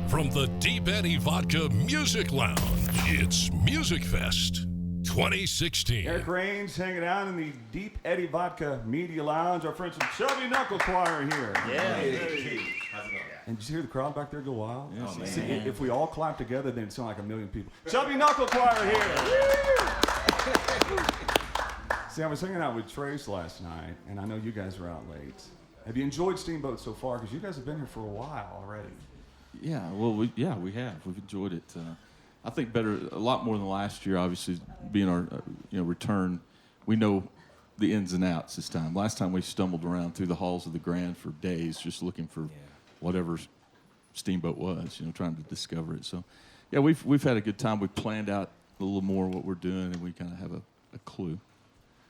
From the Deep Eddy Vodka Music Lounge, it's MusicFest 2016. Eric Rains hanging out in the Deep Eddy Vodka Media Lounge. Our friends from Chubby Knuckle Choir here. Yeah. Hey. And did you hear the crowd back there go wild? Oh, man. See, if we all clap together, then it'd sound like a million people. Chubby Knuckle Choir here. See, I was hanging out with Trace last night, and I know you guys were out late. Have you enjoyed Steamboat so far? Because you guys have been here for a while already. Yeah, well, we have. We've enjoyed it. I think a lot more than last year. Obviously, being our return, we know the ins and outs this time. Last time we stumbled around through the halls of the Grand for days, just looking for whatever Steamboat was, trying to discover it. So, yeah, we've had a good time. We planned out a little more what we're doing, and we kind of have a clue.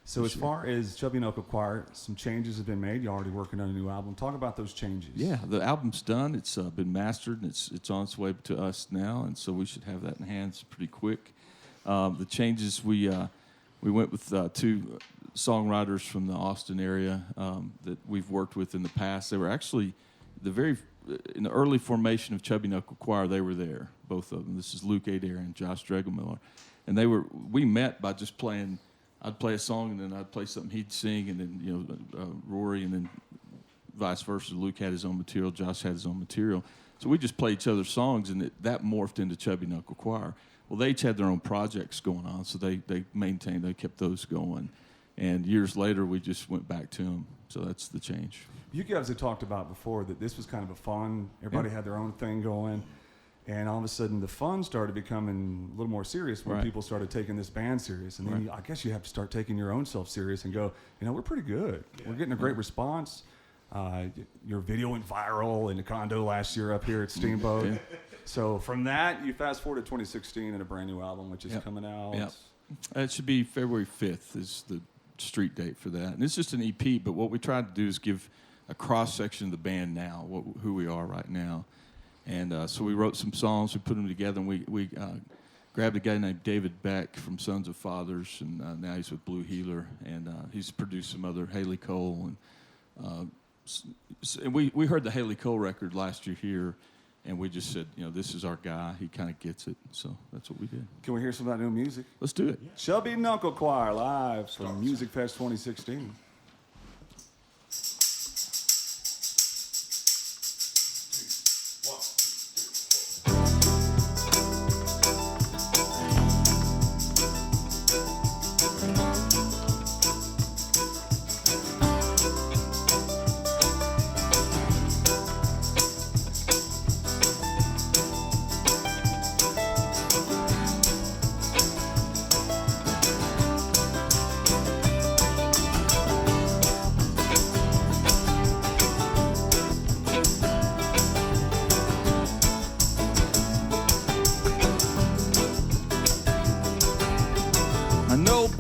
So as far as Chubby Knuckle Choir, some changes have been made. You're already working on a new album. Talk about those changes. Yeah, the album's done. It's been mastered, and it's on its way to us now, and so we should have that in hands pretty quick. The changes, we went with two songwriters from the Austin area that we've worked with in the past. They were actually in the early formation of Chubby Knuckle Choir. They were there, both of them. This is Luke Adair and Josh Dregelmiller, and we met by just playing. I'd play a song, and then I'd play something he'd sing, and then, Rory, and then vice versa. Luke had his own material, Josh had his own material. So we just played each other's songs, and that morphed into Chubby Knuckle Choir. Well, they each had their own projects going on, so they kept those going. And years later, we just went back to them. So that's the change. You guys had talked about before that this was kind of a fun, everybody had their own thing going. And all of a sudden, the fun started becoming a little more serious when people started taking this band serious. And then I guess you have to start taking your own self serious and go, we're pretty good. Yeah. We're getting a great response. Your video went viral in the condo last year up here at Steamboat. Yeah. So from that, you fast forward to 2016 and a brand new album, which is coming out. Yep. It should be February 5th is the street date for that. And it's just an EP, but what we tried to do is give a cross-section of the band now, who we are right now. And so we wrote some songs, we put them together, and we grabbed a guy named David Beck from Sons of Fathers, and now he's with Blue Healer, and he's produced some other Haley Cole. And we heard the Haley Cole record last year here, and we just said, this is our guy. He kind of gets it, so that's what we did. Can we hear some of that new music? Let's do it. Yeah. Chubby Knuckle Choir live from MusicFest 2016.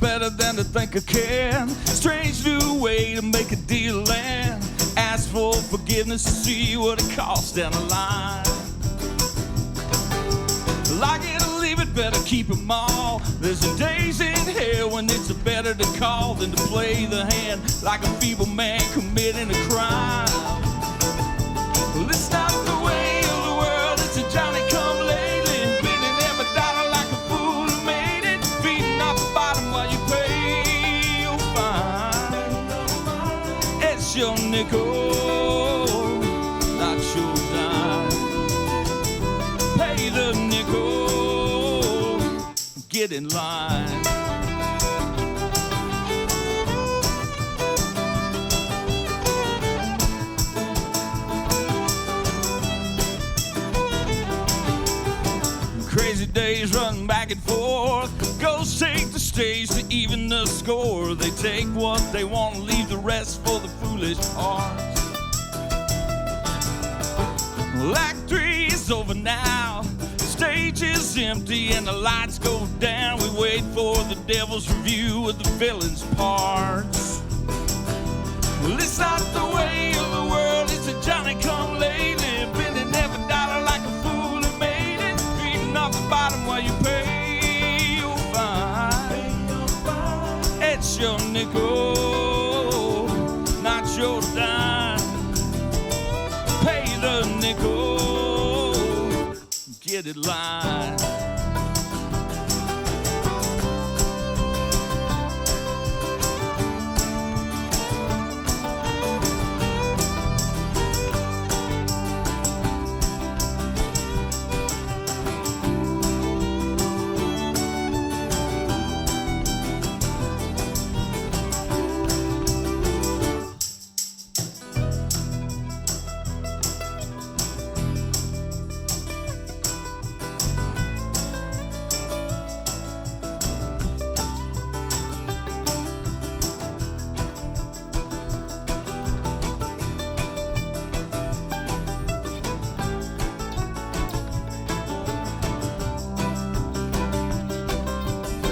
Better than to think I can. Strange new way to make a deal and ask for forgiveness to see what it costs down the line. Like it or leave it, better keep them all. There's a days in hell when it's better to call than to play the hand like a feeble man committing a crime. Well, it's not the way of the world, it's a Johnny come lately, spending every dollar like a fool who made it, feeding off the bottom while you pay your fine. It's your nickel, not your dime. Pay the nickel, get in line. Crazy days run back and forth. Ghosts take the stage to even the score. They take what they want and leave the rest for the foolish parts. Well, Act 3 is over now. Stage is empty and the lights go down. We wait for the devil's review of the villain's parts. Well, it's not the way of the world, it's a Johnny come lately, bending every dollar like a fool who made it, feeding off the bottom while you pay your fine. It's your nickel, not your dime. Pay the nickel, get it line.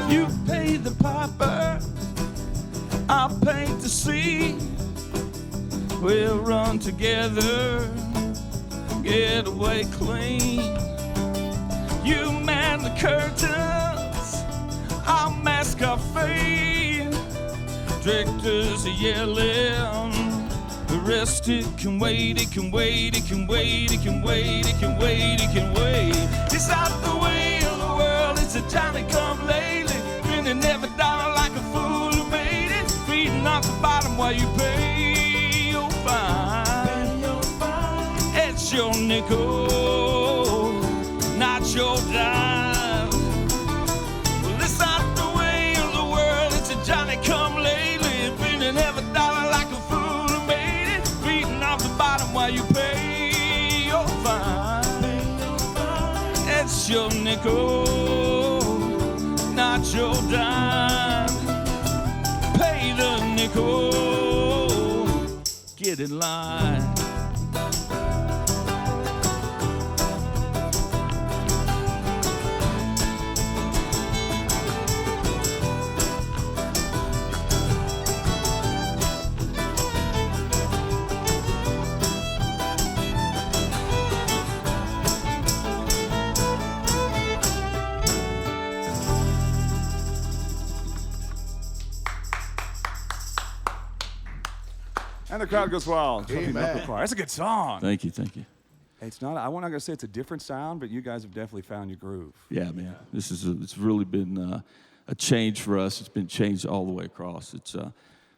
You pay the piper, I'll paint the scene. We'll run together, get away clean. You man the curtains, I'll mask our fate. Directors are yelling, the rest it can wait, it can wait, it can wait, it can wait, it can wait, it can wait. It's not the way of the world, it's a Johnny come lately. Spending every dollar like a fool who made it. Feeding off the bottom while you pay your fine. It's your nickel, not your dime. Well, it's not the way of the world, it's a Johnny come lately. Spending every dollar like a fool who made it. Feeding off the bottom while you pay your fine. It's your nickel, not your dime. Pay the nickel, get in line. And the crowd goes wild. Chubby Knuckle Choir. That's a good song. Thank you, thank you. It's not. I'm not going to say it's a different sound, but you guys have definitely found your groove. Yeah, man. This is it's really been a change for us. It's been changed all the way across. It's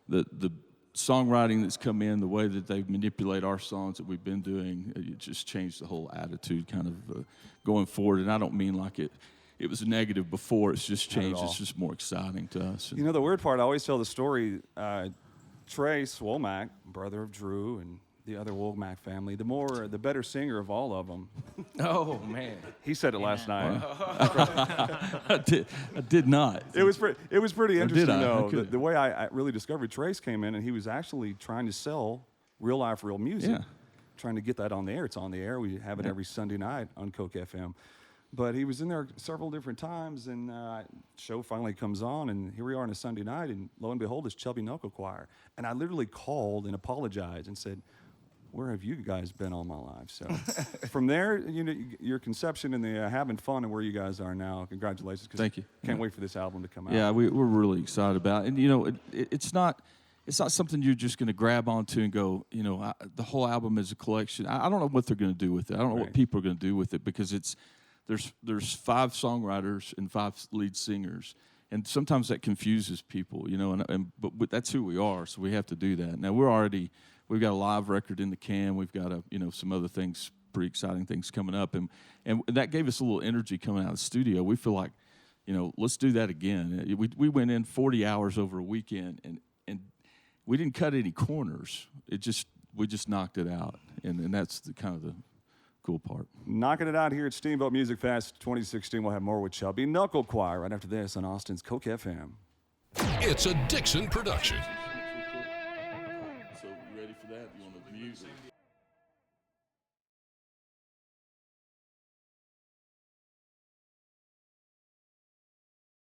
the songwriting that's come in, the way that they manipulate our songs that we've been doing. It just changed the whole attitude, kind of going forward. And I don't mean like it was negative before. It's just changed. It's just more exciting to us. You know, the weird part. I always tell the story. Trace Womack, brother of Drew and the other Womack family, the better singer of all of them. Oh, man. He said it last night. I did not. It was pretty interesting, though. Okay. The way I really discovered Trace came in, and he was actually trying to sell real life, real music. Yeah. Trying to get that on the air. It's on the air. We have it every Sunday night on KOKE-FM. But he was in there several different times, and show finally comes on, and here we are on a Sunday night, and lo and behold, it's Chubby Knuckle Choir. And I literally called and apologized and said, where have you guys been all my life? So from there, you know, your conception and the having fun and where you guys are now, congratulations. Thank you. Can't wait for this album to come out. Yeah, we're really excited about it. And, you know, it's not something you're just going to grab onto and go, you know, the whole album is a collection. I don't know what they're going to do with it. I don't know what people are going to do with it, because there's 5 songwriters and 5 lead singers, and sometimes that confuses people, you know. But that's who we are, so we have to do that. Now we've got a live record in the can. We've got some other things, pretty exciting things coming up, and that gave us a little energy coming out of the studio. We feel like, you know, let's do that again. We went in 40 hours over a weekend, and we didn't cut any corners. We just knocked it out, and that's the kind of the cool part. Knocking it out here at Steamboat Music Fest 2016. We'll have more with Chubby Knuckle Choir right after this on Austin's KOKE-FM. It's a Dixon production. So you ready for that? You want the music?